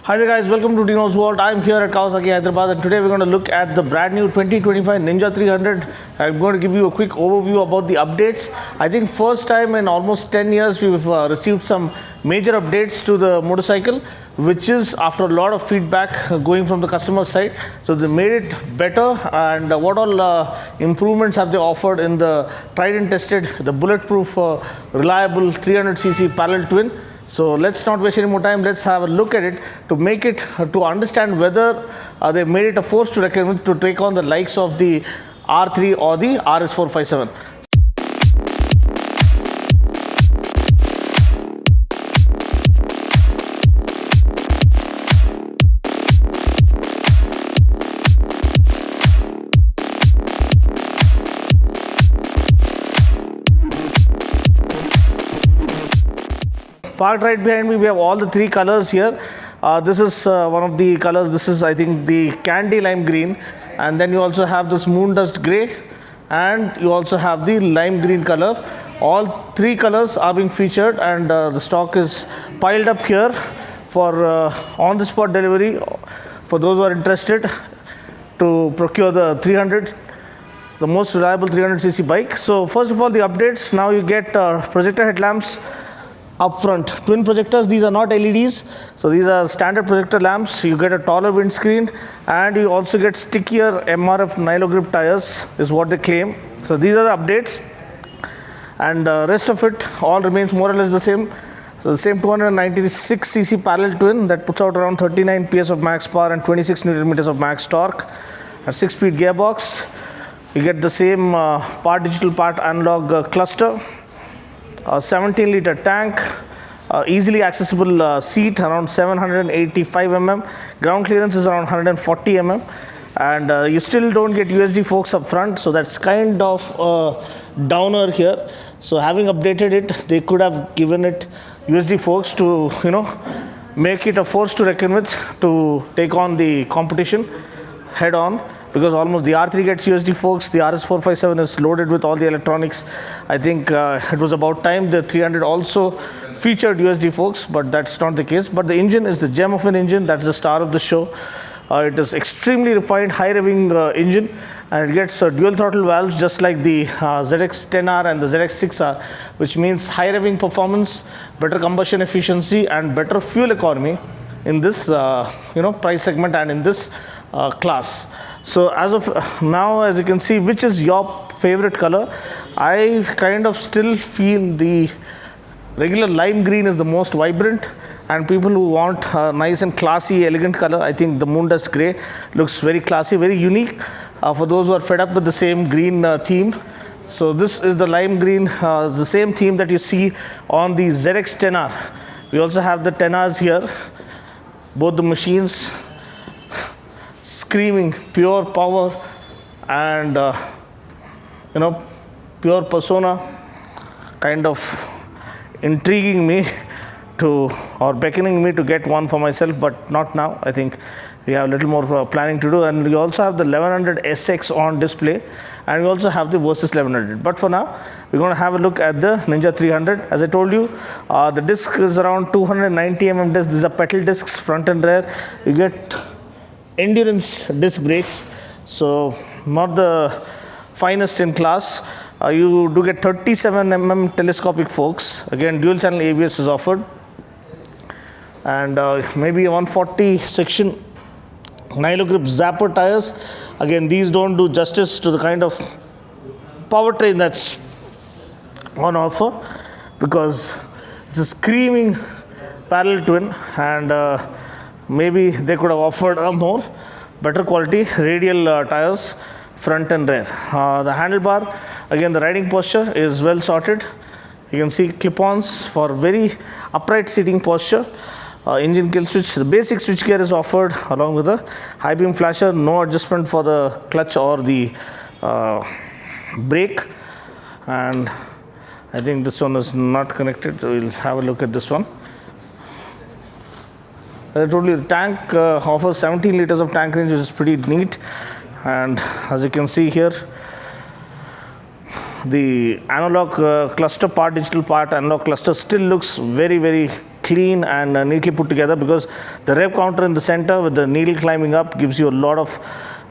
Hi there guys, welcome to Dino's World. I'm here at Kawasaki Hyderabad and today we're going to look at the brand new 2025 Ninja 300. I'm going to give you a quick overview about the updates. I think first time in almost 10 years we've received some major updates to the motorcycle, which is after a lot of feedback going from the customer side. So they made it better, and what all improvements have they offered in the tried and tested, the bulletproof, reliable 300cc parallel twin. So let's not waste any more time. Let's have a look at it to make it to understand whether they made it a force to reckon with to take on the likes of the R3 or the RS457. Parked right behind me, we have all the three colors here. This is one of the colors. This is, I think, the candy lime green, and then you also have this moon dust gray, and you also have the lime green color. All three colors are being featured, and the stock is piled up here for on the spot delivery for those who are interested to procure the 300, the most reliable 300cc bike. So first of all, the updates. Now you get projector headlamps up front, twin projectors. These are not LEDs, so these are standard projector lamps. You get a taller windscreen, and you also get stickier MRF Nilo grip tires is what they claim. So these are the updates, and rest of it all remains more or less the same. So the same 296cc parallel twin that puts out around 39 PS of max power and 26 Nm of max torque, a 6-speed gearbox. You get the same part digital, part analog cluster. A 17-liter tank, easily accessible seat around 785 mm, ground clearance is around 140 mm, and you still don't get USD forks up front, so that's kind of a downer here. So having updated it, they could have given it USD forks to, make it a force to reckon with to take on the competition head on, because almost the R3 gets USD forks, the RS457 is loaded with all the electronics. I think it was about time the 300 also featured USD forks, but that's not the case. But the engine is the gem of an engine. That's the star of the show. It is extremely refined, high revving engine, and it gets dual throttle valves just like the ZX10R and the ZX6R, which means high revving performance, better combustion efficiency, and better fuel economy in this price segment and in this class. So as of now, as you can see, which is your favorite color? I kind of still feel the regular lime green is the most vibrant, and people who want a nice and classy, elegant color, I think the moon dust gray looks very classy, very unique for those who are fed up with the same green theme. So this is the lime green, the same theme that you see on the ZX10R. We also have the 10Rs here, both the machines screaming pure power and pure persona, kind of intriguing me to, or beckoning me to get one for myself, but not now. I think we have a little more planning to do, and we also have the 1100 SX on display, and we also have the Versus 1100. But for now, we're going to have a look at the Ninja 300. As I told you, the disc is around 290 mm disc. These are pedal discs, front and rear. You get endurance disc brakes, so not the finest in class. You do get 37 mm telescopic forks. Again, dual channel ABS is offered, and maybe a 140 section Nilo grip zapper tires. Again, these don't do justice to the kind of powertrain that's on offer, because it's a screaming parallel twin, and maybe they could have offered a more better quality radial tires, front and rear. The handlebar, again, the riding posture is well sorted. You can see clip-ons for very upright seating posture. Engine kill switch, the basic switch gear is offered along with a high beam flasher. No adjustment for the clutch or the brake, and I think this one is not connected, so we'll have a look at this one. I told you, the tank offers 17 liters of tank range, which is pretty neat. And as you can see here, the analog cluster, part digital, part analog cluster still looks very, very clean and neatly put together, because the rev counter in the center with the needle climbing up gives you a lot of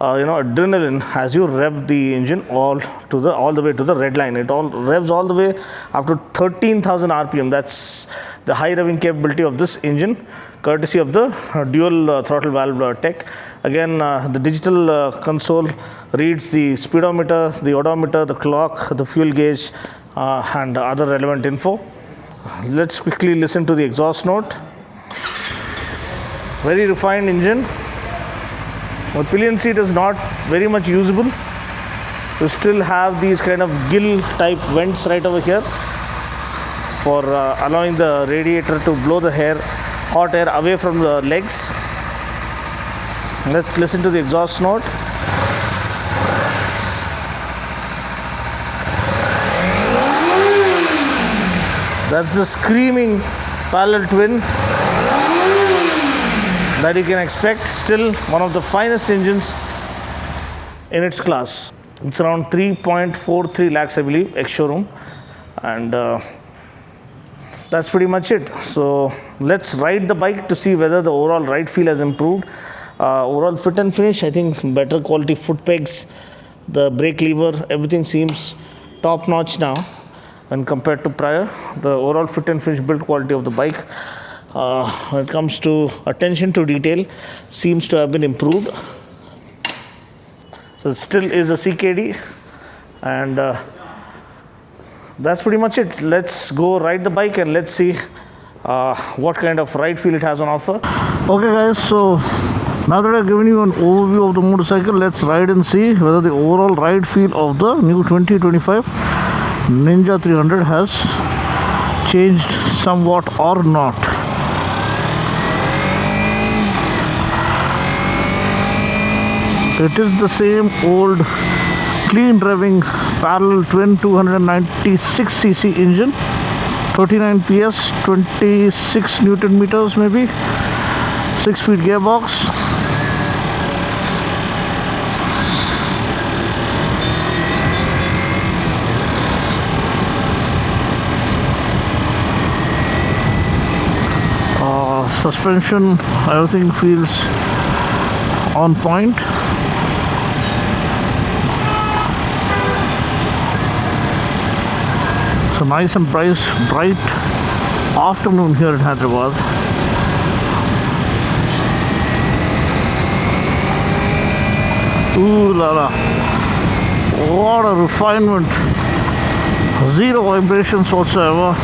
adrenaline as you rev the engine all the way to the red line. It all revs all the way up to 13,000 RPM. That's the high revving capability of this engine, courtesy of the dual throttle valve tech. Again, the digital console reads the speedometer, the odometer, the clock, the fuel gauge, and other relevant info. Let's quickly listen to the exhaust note. Very refined engine. The pillion seat is not very much usable. You still have these kind of gill type vents right over here for allowing the radiator to blow the hot air away from the legs. Let's listen to the exhaust note. That's the screaming parallel twin that you can expect. Still one of the finest engines in its class. It's around 3.43 lakhs, I believe, ex-showroom, and that's pretty much it. So let's ride the bike to see whether the overall ride feel has improved. Overall fit and finish, I think better quality foot pegs, the brake lever, everything seems top notch now when compared to prior. The overall fit and finish build quality of the bike, when it comes to attention to detail, seems to have been improved. So it still is a CKD, and that's pretty much it. Let's go ride the bike and let's see what kind of ride feel it has on offer. Okay guys, so now that I've given you an overview of the motorcycle, let's ride and see whether the overall ride feel of the new 2025 Ninja 300 has changed somewhat or not. It is the same old clean revving parallel twin 296cc engine, 39 PS, 26 Newton meters maybe, 6-speed gearbox. Suspension, everything feels on point. So nice and bright afternoon here in Hyderabad. Ooh la la, what a refinement. Zero vibrations whatsoever.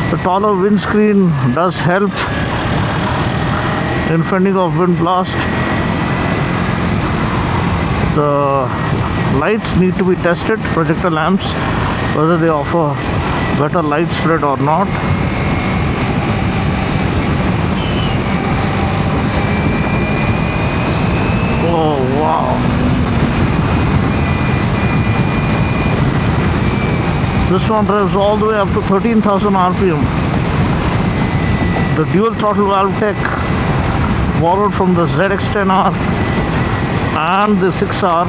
The taller windscreen does help in fending off wind blast. The lights need to be tested, projector lamps, whether they offer better light spread or not. Oh wow, this one drives all the way up to 13,000 RPM. The dual throttle valve tech borrowed from the ZX-10R and the 6R.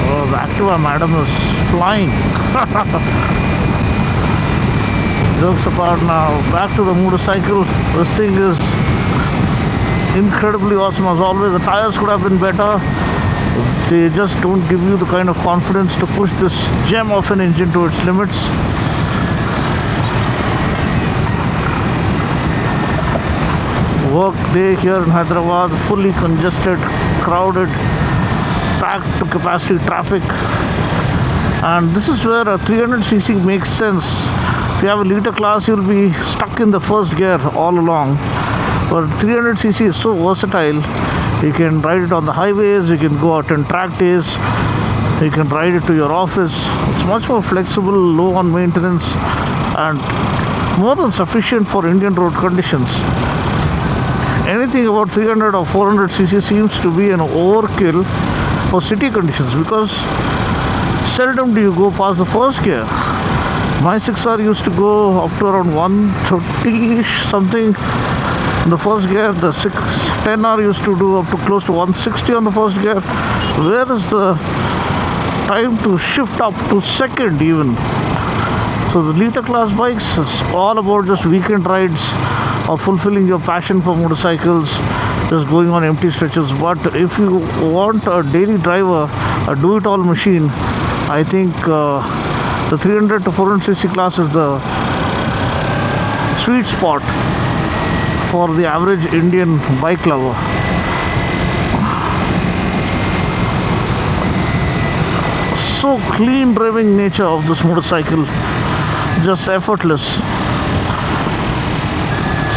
Oh, the Activa madam is flying. Jokes apart now, back to the motorcycle. This thing is incredibly awesome as always. The tires could have been better. They just don't give you the kind of confidence to push this gem of an engine to its limits. Work day here in Hyderabad, fully congested, crowded, packed to capacity traffic, and this is where a 300cc makes sense. If you have a liter class, you'll be stuck in the first gear all along, but 300cc is so versatile. You can ride it on the highways, you can go out on track days, you can ride it to your office. It's much more flexible, low on maintenance, and more than sufficient for Indian road conditions. Anything about 300 or 400cc seems to be an overkill for city conditions, because seldom do you go past the first gear. My 6R used to go up to around 130-ish something in the first gear. The 10R used to do up to close to 160 on the first gear. Where is the time to shift up to second even? So the Lita class bikes, it's all about just weekend rides or fulfilling your passion for motorcycles, just going on empty stretches. But if you want a daily driver, a do-it-all machine, I think the 300 to 400cc class is the sweet spot for the average Indian bike lover. So clean driving nature of this motorcycle, just effortless.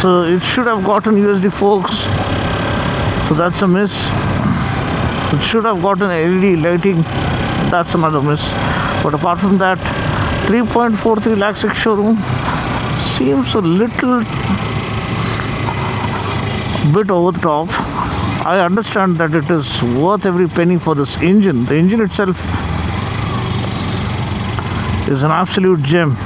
So it should have gotten USD forks, so that's a miss. It should have gotten LED lighting, that's another miss. But apart from that, 3.43 lakhs ex showroom seems a little bit over the top. I understand that it is worth every penny for this engine. The engine itself is an absolute gem.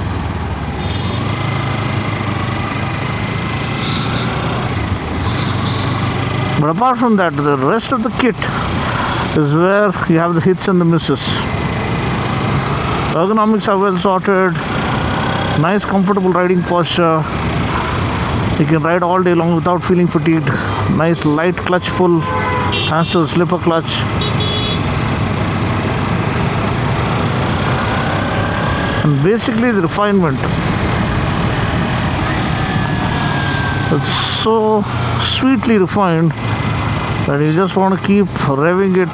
But apart from that, the rest of the kit is where you have the hits and the misses. Ergonomics are well sorted, nice comfortable riding posture. You can ride all day long without feeling fatigued. Nice light clutch pull, hands to the slipper clutch. And basically the refinement, it's so sweetly refined that you just want to keep revving it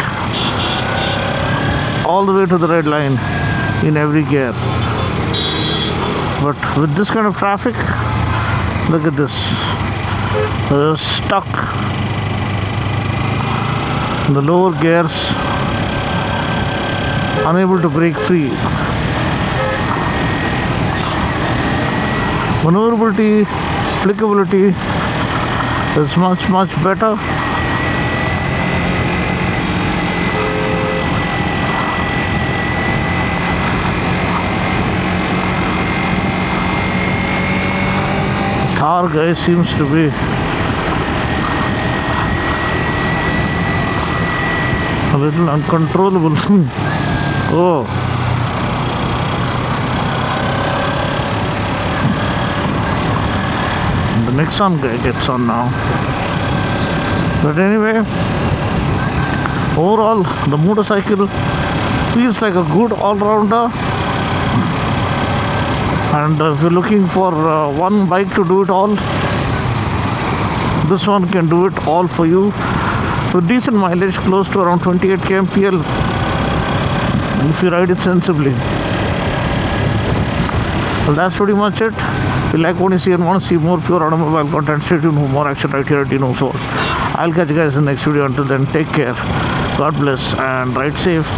all the way to the red line in every gear. But with this kind of traffic, look at this, they're stuck in the lower gears, unable to break free. Maneuverability, applicability is much better. Thar guy seems to be a little uncontrollable. Oh, the Nixon guy gets on now. But anyway, overall the motorcycle feels like a good all-rounder. And if you're looking for one bike to do it all, this one can do it all for you with decent mileage, close to around 28 kmpl if you ride it sensibly. Well, that's pretty much it. If you like what you see and want to see more pure automobile content, stay tuned for more action right here at I'll catch you guys in the next video. Until then, take care, God bless, and ride safe.